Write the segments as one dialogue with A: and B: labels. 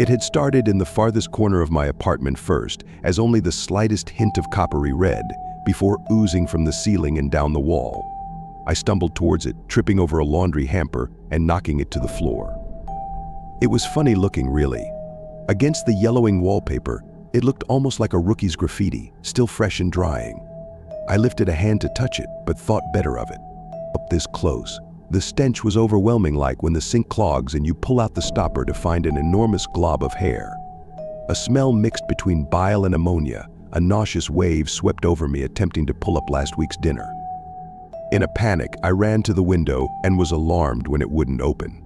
A: It had started in the farthest corner of my apartment first, as only the slightest hint of coppery red, before oozing from the ceiling and down the wall. I stumbled towards it, tripping over a laundry hamper and knocking it to the floor. It was funny looking, really. Against the yellowing wallpaper, it looked almost like a rookie's graffiti, still fresh and drying. I lifted a hand to touch it, but thought better of it. Up this close, the stench was overwhelming, like when the sink clogs and you pull out the stopper to find an enormous glob of hair. A smell mixed between bile and ammonia, a nauseous wave swept over me attempting to pull up last week's dinner. In a panic, I ran to the window and was alarmed when it wouldn't open.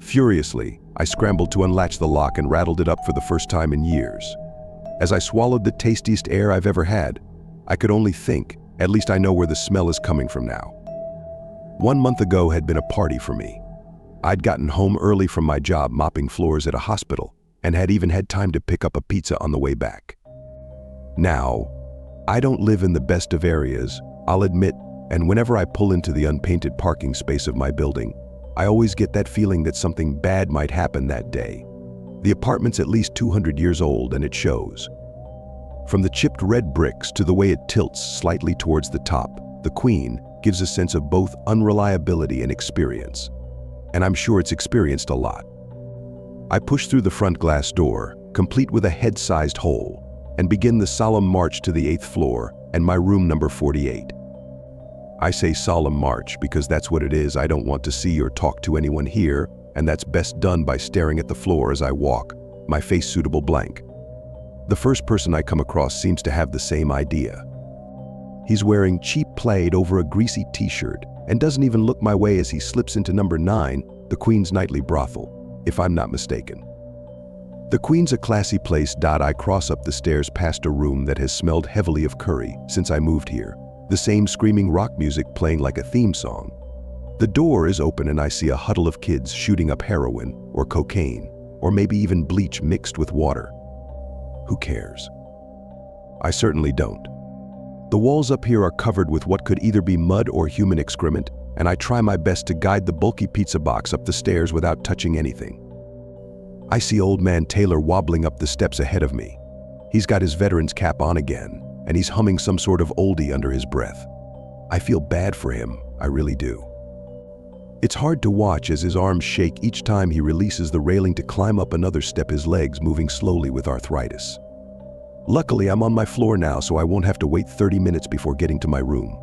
A: Furiously, I scrambled to unlatch the lock and rattled it up for the first time in years. As I swallowed the tastiest air I've ever had, I could only think, at least I know where the smell is coming from now. 1 month ago had been a party for me. I'd gotten home early from my job mopping floors at a hospital and had even had time to pick up a pizza on the way back. Now, I don't live in the best of areas, I'll admit, and whenever I pull into the unpainted parking space of my building, I always get that feeling that something bad might happen that day. The apartment's at least 200 years old and it shows. From the chipped red bricks to the way it tilts slightly towards the top, the Queen gives a sense of both unreliability and experience. And I'm sure it's experienced a lot. I push through the front glass door, complete with a head-sized hole, and begin the solemn march to the 8th floor and my room number 48. I say solemn march because that's what it is. I don't want to see or talk to anyone here, and that's best done by staring at the floor as I walk, my face suitable blank. The first person I come across seems to have the same idea. He's wearing cheap plaid over a greasy t-shirt and doesn't even look my way as he slips into number 9, the Queen's nightly brothel, if I'm not mistaken. The Queen's a classy place. I cross up the stairs past a room that has smelled heavily of curry since I moved here, the same screaming rock music playing like a theme song. The door is open and I see a huddle of kids shooting up heroin or cocaine, or maybe even bleach mixed with water. Who cares? I certainly don't. The walls up here are covered with what could either be mud or human excrement, and I try my best to guide the bulky pizza box up the stairs without touching anything. I see old man Taylor wobbling up the steps ahead of me. He's got his veteran's cap on again, and he's humming some sort of oldie under his breath. I feel bad for him, I really do. It's hard to watch as his arms shake each time he releases the railing to climb up another step, his legs moving slowly with arthritis. Luckily, I'm on my floor now, so I won't have to wait 30 minutes before getting to my room.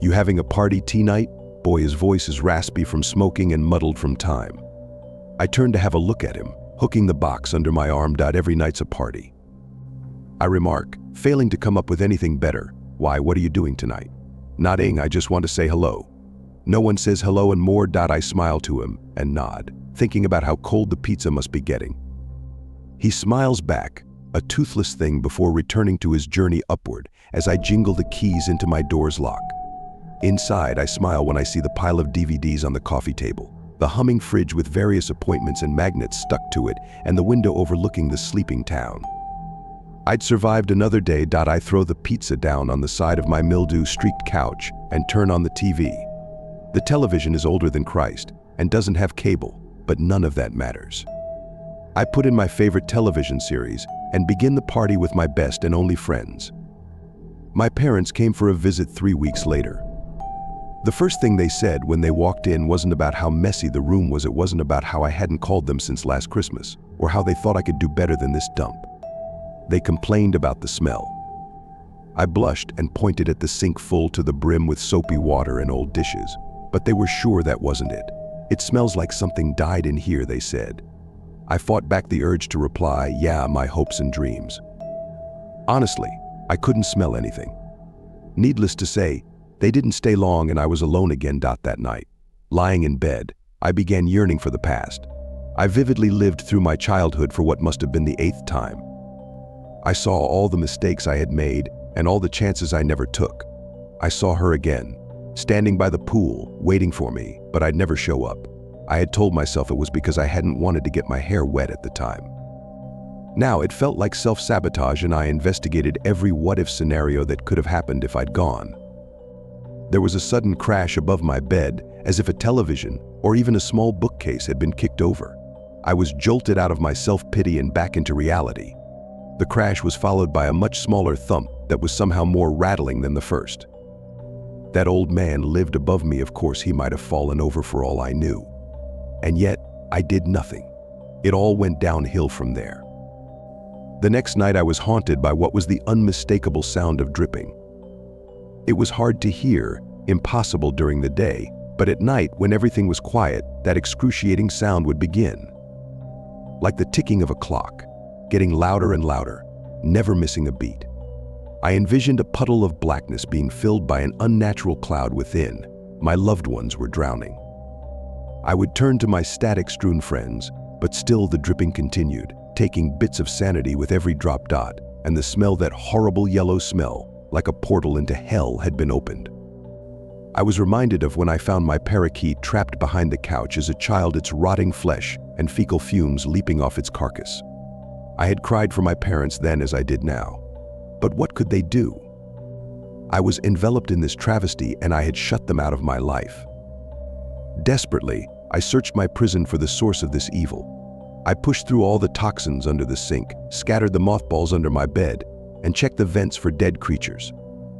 A: You having a party tonight? Boy, his voice is raspy from smoking and muddled from time. I turn to have a look at him, hooking the box under my arm. Every night's a party. I remark, failing to come up with anything better. Why, what are you doing tonight? Nodding, I just want to say hello. No one says hello and more. I smile to him and nod, thinking about how cold the pizza must be getting. He smiles back, a toothless thing, before returning to his journey upward as I jingle the keys into my door's lock. Inside, I smile when I see the pile of DVDs on the coffee table, the humming fridge with various appointments and magnets stuck to it, and the window overlooking the sleeping town. I'd survived another day. I throw the pizza down on the side of my mildew-streaked couch and turn on the TV. The television is older than Christ and doesn't have cable, but none of that matters. I put in my favorite television series and begin the party with my best and only friends. My parents came for a visit 3 weeks later. The first thing they said when they walked in wasn't about how messy the room was. It wasn't about how I hadn't called them since last Christmas, or how they thought I could do better than this dump. They complained about the smell. I blushed and pointed at the sink full to the brim with soapy water and old dishes, but they were sure that wasn't it. It smells like something died in here, they said. I fought back the urge to reply, yeah, my hopes and dreams. Honestly, I couldn't smell anything. Needless to say, they didn't stay long and I was alone again. That night, lying in bed, I began yearning for the past. I vividly lived through my childhood for what must have been the 8th time. I saw all the mistakes I had made and all the chances I never took. I saw her again, standing by the pool, waiting for me, but I'd never show up. I had told myself it was because I hadn't wanted to get my hair wet at the time. Now it felt like self-sabotage, and I investigated every what-if scenario that could have happened if I'd gone. There was a sudden crash above my bed, as if a television or even a small bookcase had been kicked over. I was jolted out of my self-pity and back into reality. The crash was followed by a much smaller thump that was somehow more rattling than the first. That old man lived above me. Of course, he might have fallen over for all I knew. And yet, I did nothing. It all went downhill from there. The next night I was haunted by what was the unmistakable sound of dripping. It was hard to hear, impossible during the day, but at night, when everything was quiet, that excruciating sound would begin. Like the ticking of a clock, getting louder and louder, never missing a beat. I envisioned a puddle of blackness being filled by an unnatural cloud within. My loved ones were drowning. I would turn to my static-strewn friends, but still the dripping continued, taking bits of sanity with every drop dot, and the smell, that horrible yellow smell, like a portal into hell, had been opened. I was reminded of when I found my parakeet trapped behind the couch as a child, its rotting flesh and fecal fumes leaping off its carcass. I had cried for my parents then as I did now. But what could they do? I was enveloped in this travesty and I had shut them out of my life. Desperately, I searched my prison for the source of this evil. I pushed through all the toxins under the sink, scattered the mothballs under my bed, and checked the vents for dead creatures.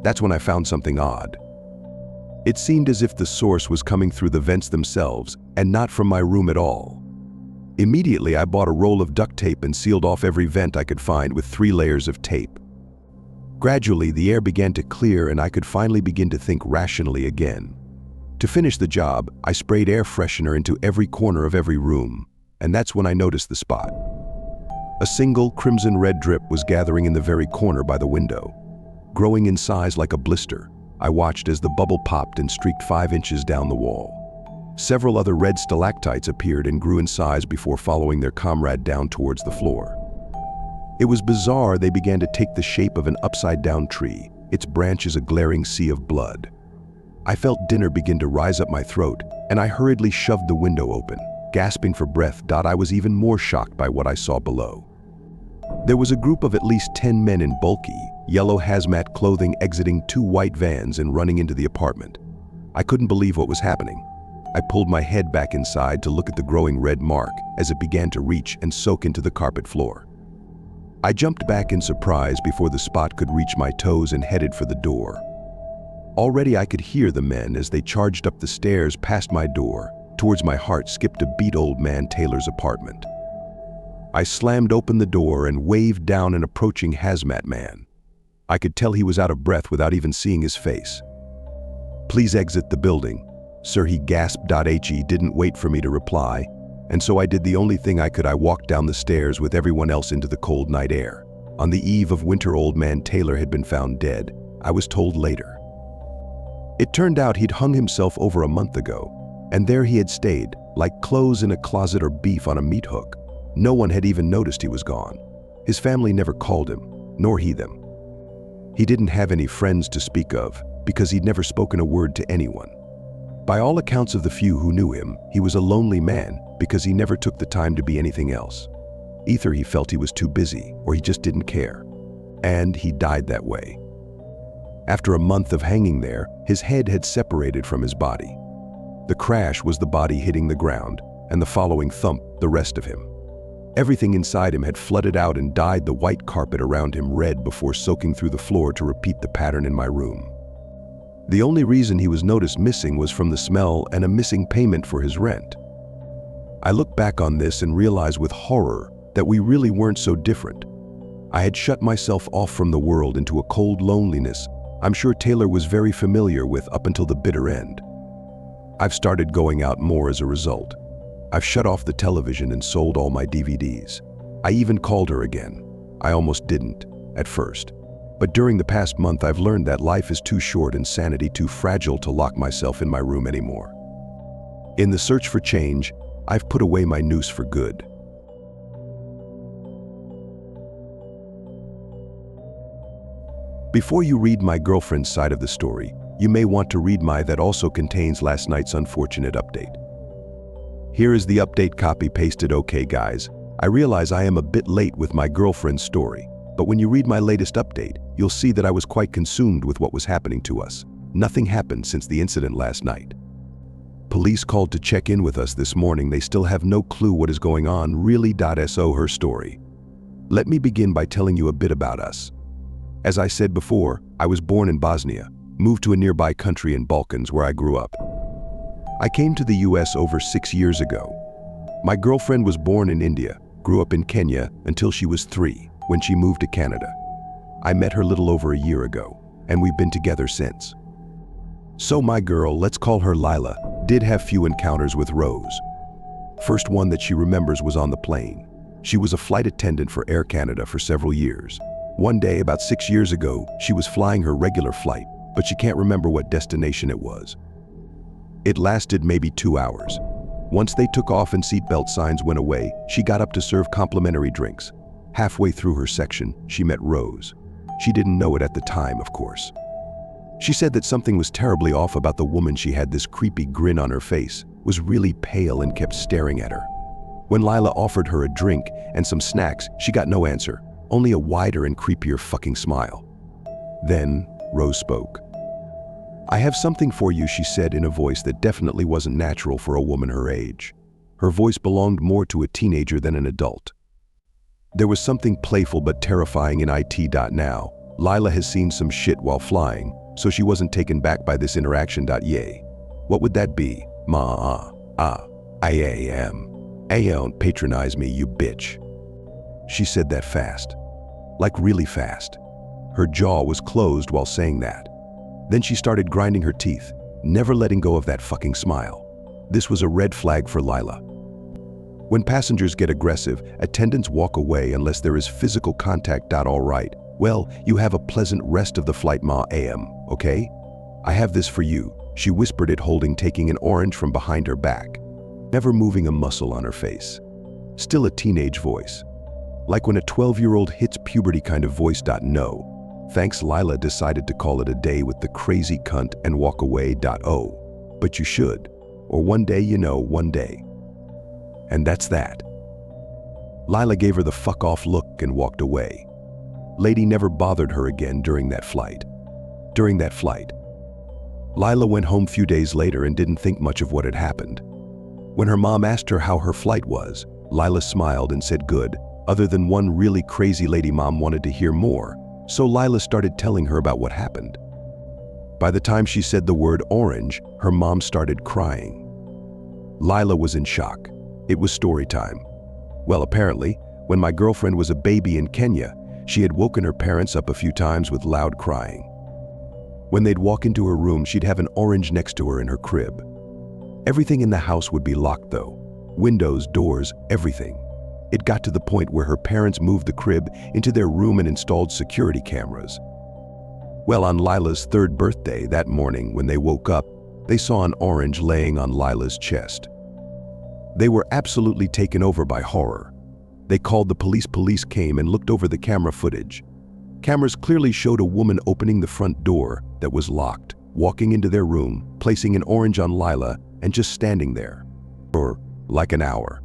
A: That's when I found something odd. It seemed as if the source was coming through the vents themselves and not from my room at all. Immediately, I bought a roll of duct tape and sealed off every vent I could find with 3 layers of tape. Gradually, the air began to clear and I could finally begin to think rationally again. To finish the job, I sprayed air freshener into every corner of every room, and that's when I noticed the spot. A single crimson-red drip was gathering in the very corner by the window. Growing in size like a blister, I watched as the bubble popped and streaked 5 inches down the wall. Several other red stalactites appeared and grew in size before following their comrade down towards the floor. It was bizarre. They began to take the shape of an upside-down tree, its branches a glaring sea of blood. I felt dinner begin to rise up my throat, and I hurriedly shoved the window open, gasping for breath. I was even more shocked by what I saw below. There was a group of at least 10 men in bulky, yellow hazmat clothing exiting 2 white vans and running into the apartment. I couldn't believe what was happening. I pulled my head back inside to look at the growing red mark as it began to reach and soak into the carpet floor. I jumped back in surprise before the spot could reach my toes and headed for the door. Already I could hear the men as they charged up the stairs past my door. Towards my heart skipped a beat old man Taylor's apartment. I slammed open the door and waved down an approaching hazmat man. I could tell he was out of breath without even seeing his face. "Please exit the building, sir," he gasped. He didn't wait for me to reply, and so I did the only thing I could. I walked down the stairs with everyone else into the cold night air. On the eve of winter, old man Taylor had been found dead, I was told later. It turned out he'd hung himself over a month ago, and there he had stayed, like clothes in a closet or beef on a meat hook. No one had even noticed he was gone. His family never called him, nor he them. He didn't have any friends to speak of, because he'd never spoken a word to anyone. By all accounts of the few who knew him, he was a lonely man because he never took the time to be anything else. Either he felt he was too busy, or he just didn't care. And he died that way. After a month of hanging there, his head had separated from his body. The crash was the body hitting the ground, and the following thump, the rest of him. Everything inside him had flooded out and dyed the white carpet around him red before soaking through the floor to repeat the pattern in my room. The only reason he was noticed missing was from the smell and a missing payment for his rent. I look back on this and realize with horror that we really weren't so different. I had shut myself off from the world into a cold loneliness I'm sure Taylor was very familiar with up until the bitter end. I've started going out more as a result. I've shut off the television and sold all my DVDs. I even called her again. I almost didn't, at first. But during the past month, I've learned that life is too short and sanity too fragile to lock myself in my room anymore. In the search for change, I've put away my noose for good. Before you read my girlfriend's side of the story, you may want to read my that also contains last night's unfortunate update. Here is the update copy pasted. Okay guys, I realize I am a bit late with my girlfriend's story, but when you read my latest update, you'll see that I was quite consumed with what was happening to us. Nothing happened since the incident last night. Police called to check in with us this morning. They still have no clue what is going on. Really.so her story. Let me begin by telling you a bit about us. As I said before, I was born in Bosnia, moved to a nearby country in Balkans where I grew up. I came to the US over 6 years ago. My girlfriend was born in India, grew up in Kenya until she was 3, when she moved to Canada. I met her little over a year ago, and we've been together since. So my girl, let's call her Lila, did have few encounters with Rose. First one that she remembers was on the plane. She was a flight attendant for Air Canada for several years. One day, about 6 years ago, she was flying her regular flight, but she can't remember what destination it was. It lasted maybe 2 hours. Once they took off and seatbelt signs went away, she got up to serve complimentary drinks. Halfway through her section, she met Rose. She didn't know it at the time, of course. She said that something was terribly off about the woman. She had this creepy grin on her face, was really pale and kept staring at her. When Lila offered her a drink and some snacks, she got no answer, only a wider and creepier fucking smile. Then, Rose spoke. "I have something for you," she said in a voice that definitely wasn't natural for a woman her age. Her voice belonged more to a teenager than an adult. There was something playful but terrifying in it.now. Lila has seen some shit while flying, so she wasn't taken back by this interaction. Yay. What would that be? I am. Don't patronize me, you bitch. She said that fast. Like really fast. Her jaw was closed while saying that. Then she started grinding her teeth, never letting go of that fucking smile. This was a red flag for Lila. When passengers get aggressive, attendants walk away unless there is physical contact. All right. Well, you have a pleasant rest of the flight, am, okay? I have this for you, she whispered it, taking an orange from behind her back, never moving a muscle on her face. Still a teenage voice. Like when a 12-year-old hits puberty kind of voice. No. Thanks. Lila decided to call it a day with the crazy cunt and walk away. Oh, but you should. Or one day, one day. And that's that. Lila gave her the fuck off look and walked away. Lady never bothered her again during that flight. Lila went home few days later and didn't think much of what had happened. When her mom asked her how her flight was, Lila smiled and said good, other than one really crazy lady. Mom wanted to hear more, so Lila started telling her about what happened. By the time she said the word orange, her mom started crying. Lila was in shock. It was story time. Well, apparently, when my girlfriend was a baby in Kenya, she had woken her parents up a few times with loud crying. When they'd walk into her room, she'd have an orange next to her in her crib. Everything in the house would be locked though. Windows, doors, everything. It got to the point where her parents moved the crib into their room and installed security cameras. Well, on Lila's 3rd birthday that morning, when they woke up, they saw an orange laying on Lila's chest. They were absolutely taken over by horror. They called the police. Police came and looked over the camera footage. Cameras clearly showed a woman opening the front door that was locked, walking into their room, placing an orange on Lila, and just standing there. For like an hour.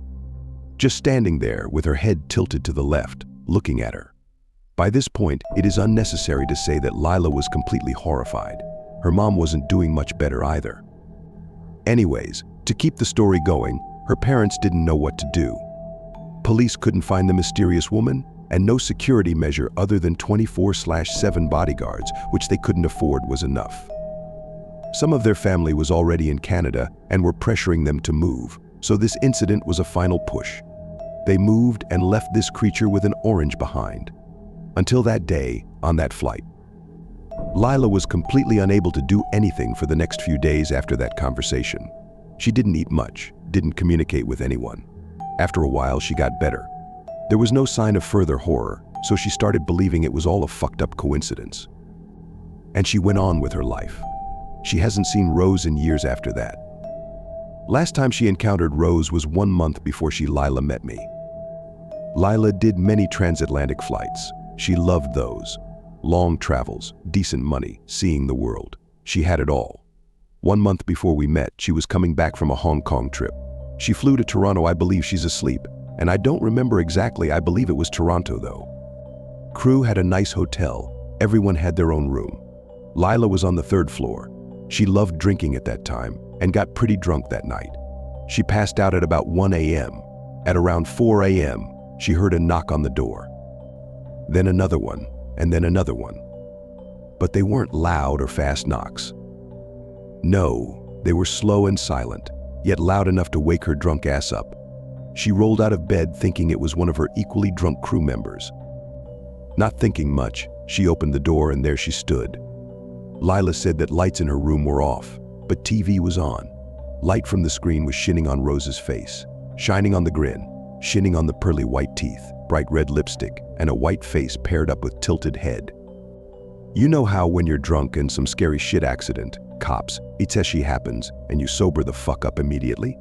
A: Just standing there with her head tilted to the left, looking at her. By this point, it is unnecessary to say that Lila was completely horrified. Her mom wasn't doing much better either. Anyways, to keep the story going, her parents didn't know what to do. Police couldn't find the mysterious woman, and no security measure other than 24/7 bodyguards, which they couldn't afford, was enough. Some of their family was already in Canada and were pressuring them to move, so this incident was a final push. They moved and left this creature with an orange behind. Until that day, on that flight. Lila was completely unable to do anything for the next few days after that conversation. She didn't eat much, didn't communicate with anyone. After a while, she got better. There was no sign of further horror, so she started believing it was all a fucked up coincidence. And she went on with her life. She hasn't seen Rose in years after that. Last time she encountered Rose was 1 month before Lila met me. Lila did many transatlantic flights. She loved those. Long travels, decent money, seeing the world. She had it all. 1 month before we met, she was coming back from a Hong Kong trip. She flew to Toronto. I believe she's asleep, and I don't remember exactly. I believe it was Toronto though. Crew had a nice hotel. Everyone had their own room. Lila was on the 3rd floor. She loved drinking at that time, and got pretty drunk that night. She passed out at about 1 a.m. At around 4 a.m., she heard a knock on the door. Then another one, and then another one. But they weren't loud or fast knocks. No, they were slow and silent, yet loud enough to wake her drunk ass up. She rolled out of bed thinking it was one of her equally drunk crew members. Not thinking much, she opened the door and there she stood. Lila said that lights in her room were off, but TV was on. Light from the screen was shining on Rose's face, shining on the grin, shining on the pearly white teeth, bright red lipstick, and a white face paired up with tilted head. You know how when you're drunk and some scary shit accident, cops, itseshi happens, and you sober the fuck up immediately?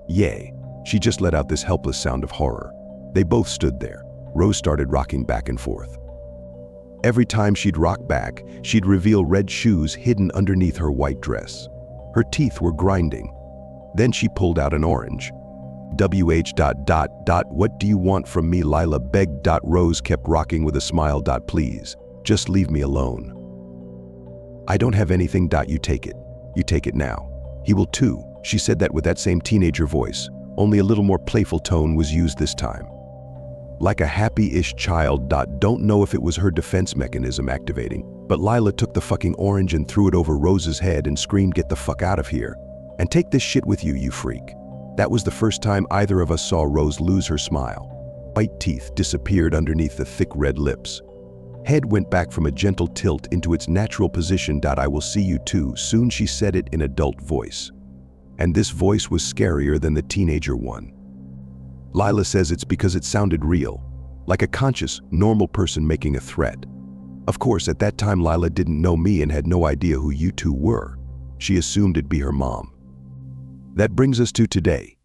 A: Yay. She just let out this helpless sound of horror. They both stood there. Rose started rocking back and forth. Every time she'd rock back, she'd reveal red shoes hidden underneath her white dress. Her teeth were grinding. Then she pulled out an orange. What do you want from me, Lila begged. Rose kept rocking with a smile. Please, just leave me alone. I don't have anything. You take it. You take it now. He will too. She said that with that same teenager voice, only a little more playful tone was used this time. Like a happy-ish child. Don't know if it was her defense mechanism activating, but Lila took the fucking orange and threw it over Rose's head and screamed, "Get the fuck out of here. And take this shit with you, you freak." That was the first time either of us saw Rose lose her smile. White teeth disappeared underneath the thick red lips. Head went back from a gentle tilt into its natural position. I will see you too soon, she said it in adult voice. And this voice was scarier than the teenager one. Lila says it's because it sounded real, like a conscious, normal person making a threat. Of course, at that time Lila didn't know me and had no idea who you two were. She assumed it'd be her mom. That brings us to today.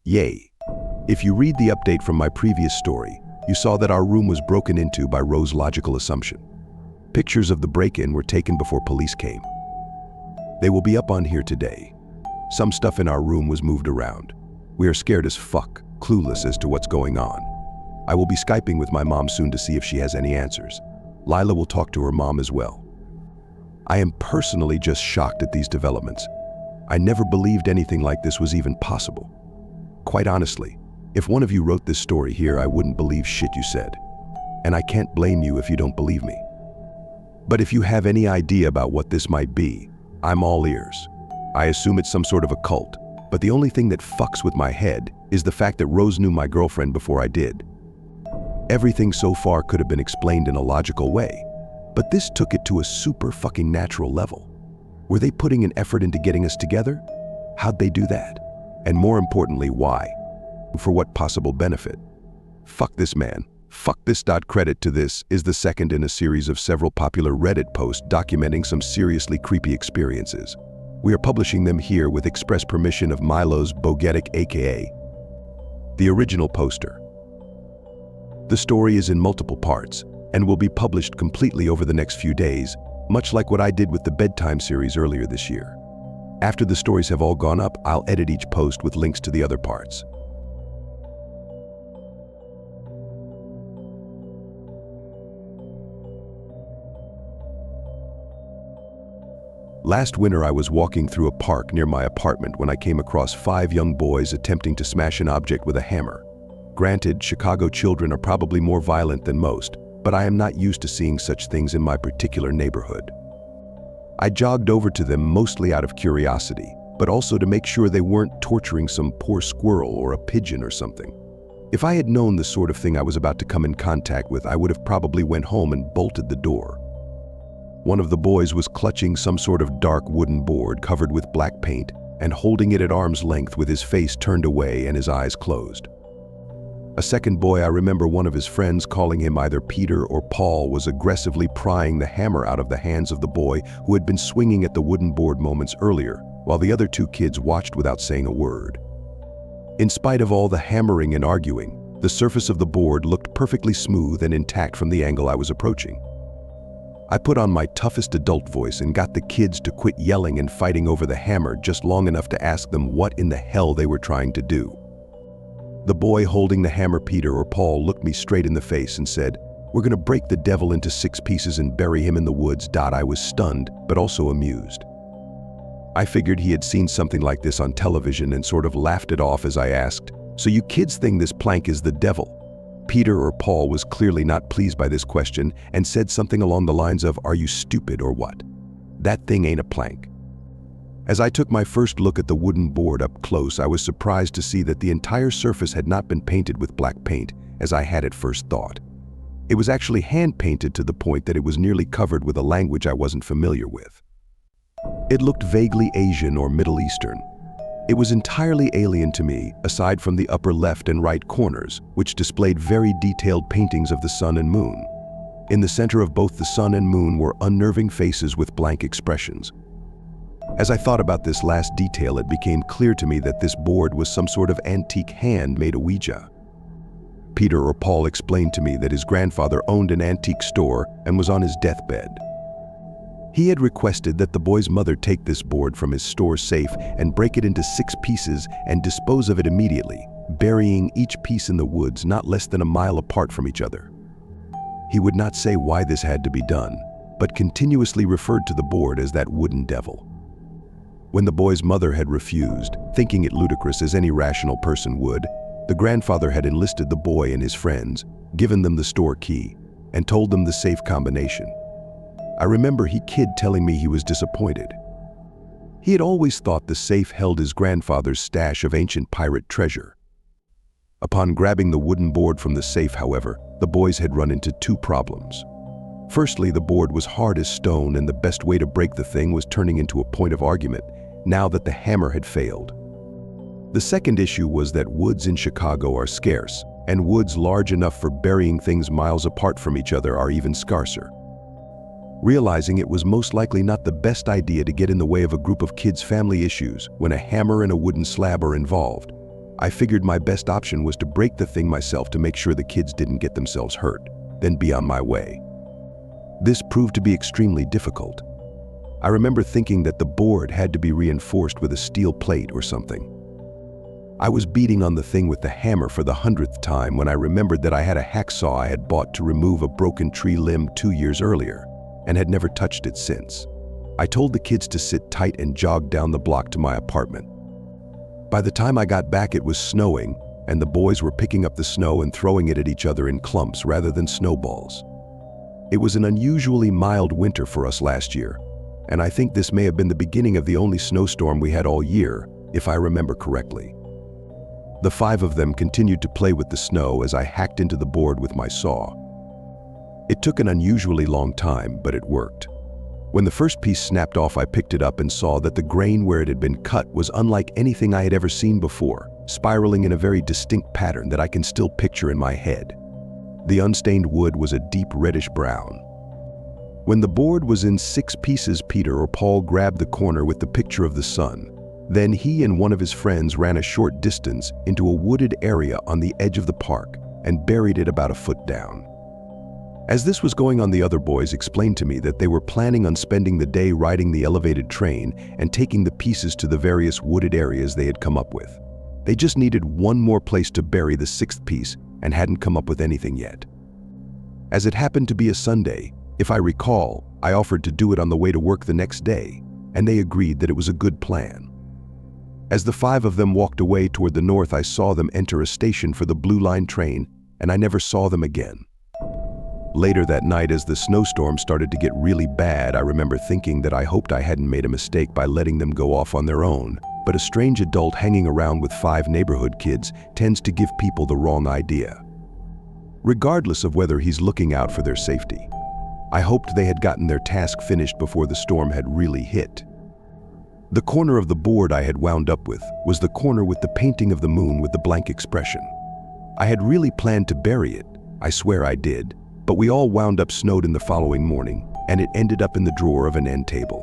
A: Yay. If you read the update from my previous story, you saw that our room was broken into by Rose's logical assumption. Pictures of the break-in were taken before police came. They will be up on here today. Some stuff in our room was moved around. We are scared as fuck, clueless as to what's going on. I will be Skyping with my mom soon to see if she has any answers. Lila will talk to her mom as well. I am personally just shocked at these developments. I never believed anything like this was even possible. Quite honestly, if one of you wrote this story here, I wouldn't believe shit you said. And I can't blame you if you don't believe me. But if you have any idea about what this might be, I'm all ears. I assume it's some sort of a cult, but the only thing that fucks with my head is the fact that Rose knew my girlfriend before I did. Everything so far could have been explained in a logical way, but this took it to a super fucking natural level. Were they putting an effort into getting us together? How'd they do that? And more importantly, why? For what possible benefit? Fuck this man. Fuck this. Credit to this is the second in a series of several popular Reddit posts documenting some seriously creepy experiences. We are publishing them here with express permission of Milo's Bogetic, aka the original poster. The story is in multiple parts and will be published completely over the next few days, much like what I did with the bedtime series earlier this year. After the stories have all gone up, I'll edit each post with links to the other parts. Last winter, I was walking through a park near my apartment when I came across 5 young boys attempting to smash an object with a hammer. Granted, Chicago children are probably more violent than most, but I am not used to seeing such things in my particular neighborhood. I jogged over to them mostly out of curiosity, but also to make sure they weren't torturing some poor squirrel or a pigeon or something. If I had known the sort of thing I was about to come in contact with, I would have probably went home and bolted the door. One of the boys was clutching some sort of dark wooden board covered with black paint and holding it at arm's length with his face turned away and his eyes closed. A second boy, I remember one of his friends calling him either Peter or Paul, was aggressively prying the hammer out of the hands of the boy who had been swinging at the wooden board moments earlier, while the other 2 kids watched without saying a word. In spite of all the hammering and arguing, the surface of the board looked perfectly smooth and intact from the angle I was approaching. I put on my toughest adult voice and got the kids to quit yelling and fighting over the hammer just long enough to ask them what in the hell they were trying to do. The boy holding the hammer, Peter or Paul, looked me straight in the face and said, "We're gonna break the devil into 6 pieces and bury him in the woods." I was stunned, but also amused. I figured he had seen something like this on television and sort of laughed it off as I asked, "So you kids think this plank is the devil?" Peter or Paul was clearly not pleased by this question and said something along the lines of, "Are you stupid or what? That thing ain't a plank." As I took my first look at the wooden board up close, I was surprised to see that the entire surface had not been painted with black paint, as I had at first thought. It was actually hand-painted to the point that it was nearly covered with a language I wasn't familiar with. It looked vaguely Asian or Middle Eastern. It was entirely alien to me, aside from the upper left and right corners, which displayed very detailed paintings of the sun and moon. In the center of both the sun and moon were unnerving faces with blank expressions. As I thought about this last detail, it became clear to me that this board was some sort of antique hand made of Ouija. Peter or Paul explained to me that his grandfather owned an antique store and was on his deathbed. He had requested that the boy's mother take this board from his store safe and break it into 6 pieces and dispose of it immediately, burying each piece in the woods not less than a mile apart from each other. He would not say why this had to be done, but continuously referred to the board as that wooden devil. When the boy's mother had refused, thinking it ludicrous as any rational person would, the grandfather had enlisted the boy and his friends, given them the store key, and told them the safe combination. I remember he kid telling me he was disappointed. He had always thought the safe held his grandfather's stash of ancient pirate treasure. Upon grabbing the wooden board from the safe, however, the boys had run into 2 problems. Firstly, the board was hard as stone, and the best way to break the thing was turning into a point of argument, now that the hammer had failed. The second issue was that woods in Chicago are scarce, and woods large enough for burying things miles apart from each other are even scarcer. Realizing it was most likely not the best idea to get in the way of a group of kids' family issues when a hammer and a wooden slab are involved, I figured my best option was to break the thing myself to make sure the kids didn't get themselves hurt, then be on my way. This proved to be extremely difficult. I remember thinking that the board had to be reinforced with a steel plate or something. I was beating on the thing with the hammer for the 100th time when I remembered that I had a hacksaw I had bought to remove a broken tree limb 2 years earlier, and had never touched it since. I told the kids to sit tight and jogged down the block to my apartment. By the time I got back, it was snowing, and the boys were picking up the snow and throwing it at each other in clumps rather than snowballs. It was an unusually mild winter for us last year, and I think this may have been the beginning of the only snowstorm we had all year, if I remember correctly. The 5 of them continued to play with the snow as I hacked into the board with my saw. It took an unusually long time, but it worked. When the first piece snapped off, I picked it up and saw that the grain where it had been cut was unlike anything I had ever seen before, spiraling in a very distinct pattern that I can still picture in my head. The unstained wood was a deep reddish brown. When the board was in 6 pieces, Peter or Paul grabbed the corner with the picture of the sun. Then he and one of his friends ran a short distance into a wooded area on the edge of the park and buried it about a foot down. As this was going on, the other boys explained to me that they were planning on spending the day riding the elevated train and taking the pieces to the various wooded areas they had come up with. They just needed one more place to bury the 6th piece and hadn't come up with anything yet. As it happened to be a Sunday, if I recall, I offered to do it on the way to work the next day, and they agreed that it was a good plan. As the 5 of them walked away toward the north, I saw them enter a station for the Blue Line train, and I never saw them again. Later that night, as the snowstorm started to get really bad, I remember thinking that I hoped I hadn't made a mistake by letting them go off on their own, but a strange adult hanging around with 5 neighborhood kids tends to give people the wrong idea, regardless of whether he's looking out for their safety. I hoped they had gotten their task finished before the storm had really hit. The corner of the board I had wound up with was the corner with the painting of the moon with the blank expression. I had really planned to bury it, I swear I did, but we all wound up snowed in the following morning, and it ended up in the drawer of an end table.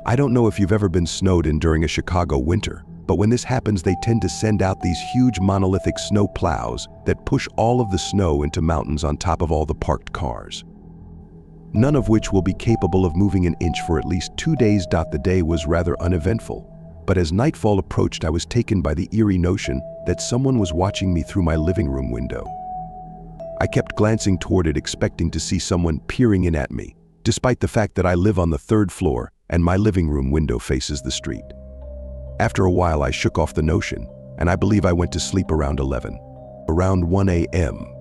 A: I don't know if you've ever been snowed in during a Chicago winter, but when this happens, they tend to send out these huge monolithic snow plows that push all of the snow into mountains on top of all the parked cars, none of which will be capable of moving an inch for at least 2 days. The day was rather uneventful, but as nightfall approached, I was taken by the eerie notion that someone was watching me through my living room window. I kept glancing toward it, expecting to see someone peering in at me, despite the fact that I live on the 3rd floor and my living room window faces the street. After a while, I shook off the notion, and I believe I went to sleep around 11. Around 1 a.m.,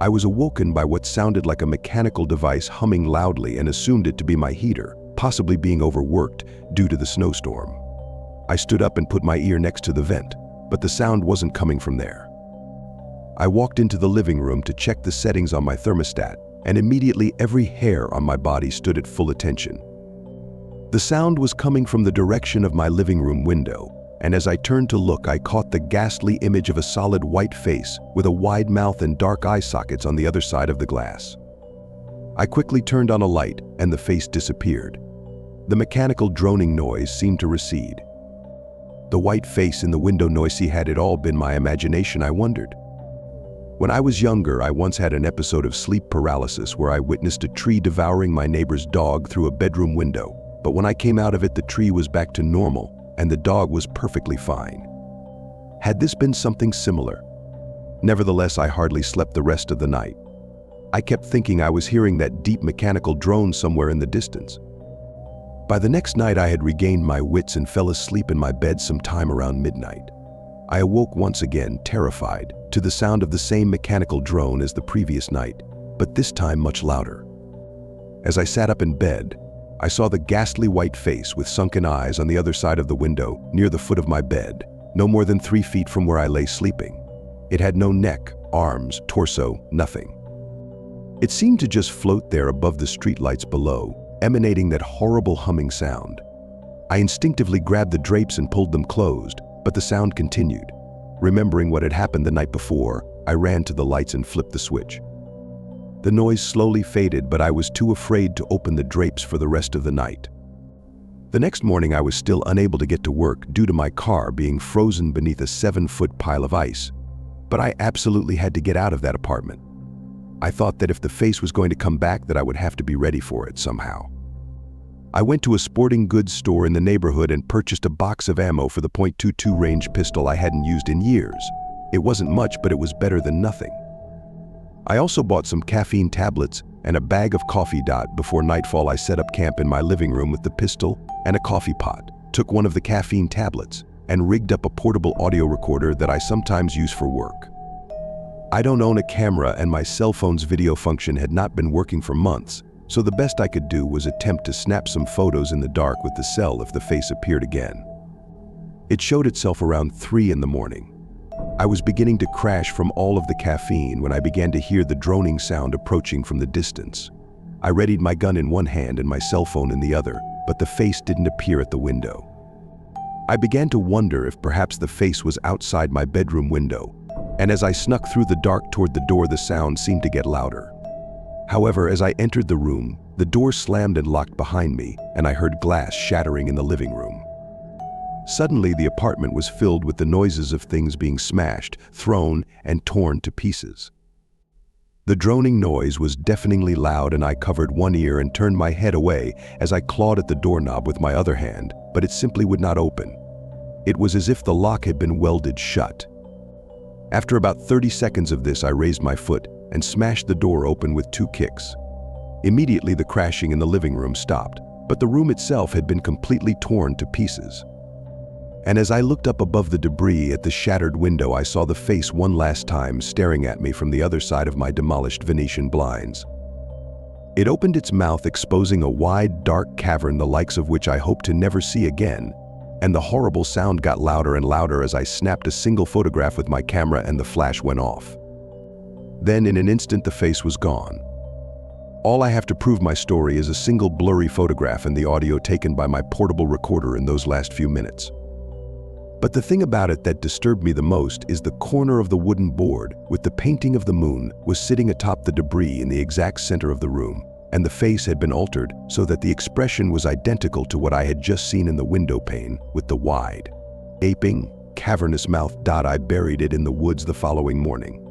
A: I was awoken by what sounded like a mechanical device humming loudly and assumed it to be my heater, possibly being overworked due to the snowstorm. I stood up and put my ear next to the vent, but the sound wasn't coming from there. I walked into the living room to check the settings on my thermostat, and immediately every hair on my body stood at full attention. The sound was coming from the direction of my living room window, and as I turned to look, I caught the ghastly image of a solid white face with a wide mouth and dark eye sockets on the other side of the glass. I quickly turned on a light, and the face disappeared. The mechanical droning noise seemed to recede. The white face in the window noise, had it all been my imagination, I wondered. When I was younger, I once had an episode of sleep paralysis where I witnessed a tree devouring my neighbor's dog through a bedroom window, but when I came out of it, the tree was back to normal, and the dog was perfectly fine. Had this been something similar? Nevertheless, I hardly slept the rest of the night. I kept thinking I was hearing that deep mechanical drone somewhere in the distance. By the next night, I had regained my wits and fell asleep in my bed sometime around midnight. I awoke once again, terrified, to the sound of the same mechanical drone as the previous night, but this time much louder. As I sat up in bed, I saw the ghastly white face with sunken eyes on the other side of the window, near the foot of my bed, no more than 3 feet from where I lay sleeping. It had no neck, arms, torso, nothing. It seemed to just float there above the streetlights below, emanating that horrible humming sound. I instinctively grabbed the drapes and pulled them closed, but the sound continued. Remembering what had happened the night before, I ran to the lights and flipped the switch. The noise slowly faded, but I was too afraid to open the drapes for the rest of the night. The next morning, I was still unable to get to work due to my car being frozen beneath a 7-foot pile of ice. But I absolutely had to get out of that apartment. I thought that if the face was going to come back, that I would have to be ready for it somehow. I went to a sporting goods store in the neighborhood and purchased a box of ammo for the .22 range pistol I hadn't used in years. It wasn't much, but it was better than nothing. I also bought some caffeine tablets and a bag of coffee. Before nightfall, I set up camp in my living room with the pistol and a coffee pot, took one of the caffeine tablets, and rigged up a portable audio recorder that I sometimes use for work. I don't own a camera, and my cell phone's video function had not been working for months, so the best I could do was attempt to snap some photos in the dark with the cell if the face appeared again. It showed itself around 3 in the morning. I was beginning to crash from all of the caffeine when I began to hear the droning sound approaching from the distance. I readied my gun in one hand and my cell phone in the other, but the face didn't appear at the window. I began to wonder if perhaps the face was outside my bedroom window, and as I snuck through the dark toward the door, the sound seemed to get louder. However, as I entered the room, the door slammed and locked behind me, and I heard glass shattering in the living room. Suddenly, the apartment was filled with the noises of things being smashed, thrown, and torn to pieces. The droning noise was deafeningly loud, and I covered one ear and turned my head away as I clawed at the doorknob with my other hand, but it simply would not open. It was as if the lock had been welded shut. After about 30 seconds of this, I raised my foot and smashed the door open with 2 kicks. Immediately, the crashing in the living room stopped, but the room itself had been completely torn to pieces. And as I looked up above the debris at the shattered window, I saw the face one last time staring at me from the other side of my demolished Venetian blinds. It opened its mouth, exposing a wide, dark cavern the likes of which I hope to never see again, and the horrible sound got louder and louder as I snapped a single photograph with my camera and the flash went off. Then, in an instant, the face was gone. All I have to prove my story is a single blurry photograph and the audio taken by my portable recorder in those last few minutes. But the thing about it that disturbed me the most is the corner of the wooden board with the painting of the moon was sitting atop the debris in the exact center of the room, and the face had been altered so that the expression was identical to what I had just seen in the window pane, with the wide, aping, cavernous mouth. I buried it in the woods the following morning.